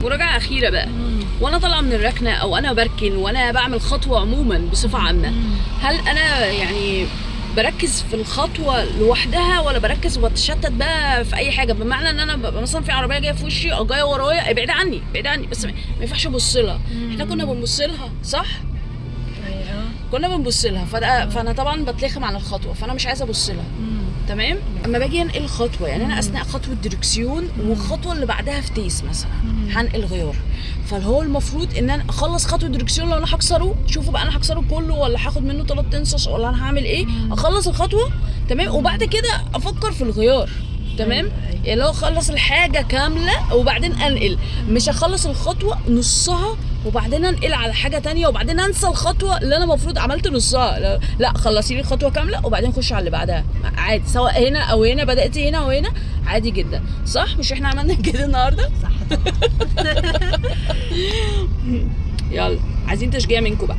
مراجعة أخيرة بقى. وأنا طالعة من الركنة أو أنا بركن وأنا بعمل خطوة عموما بصفة عامة، هل أنا يعني بركز في الخطوة لوحدها ولا بركز واتشتت بقى في أي حاجة؟ بمعنى إن أنا ببقى مثلا في عربية جاية في وشي أو جاية ورايا، ابعد عني ابعد عني، بس ما ينفعش أبص لها. إحنا كنا بنبص لها صح؟ كنا بنبص لها، فأنا طبعا بتلخم عن الخطوة، فأنا مش عايزة أبص لها. تمام. اما باجي انقل خطوه، يعني انا اثناء خطوه ديركسيون والخطوه اللي بعدها في تيس مثلا هنقل غيار، فهو المفروض ان انا اخلص خطوه ديركسيون. لو انا هكسره، شوفوا بقى انا هكسره كله ولا هاخد منه 3 انصص ولا انا هعمل ايه؟ اخلص الخطوه تمام وبعد كده افكر في الغيار. تمام. يعني لو اخلص الحاجه كامله وبعدين انقل، مش اخلص الخطوه نصها وبعدين انقل على حاجه تانية وبعدين انسى الخطوه اللي انا المفروض عملت نصها. لا خلصي لي الخطوه كامله وبعدين خش على اللي بعدها عادي، سواء هنا او هنا، بداتي هنا او هنا عادي جدا. صح؟ مش احنا عملنا كده النهارده؟ صح. يلا عايزين تشجيع منكم بقى.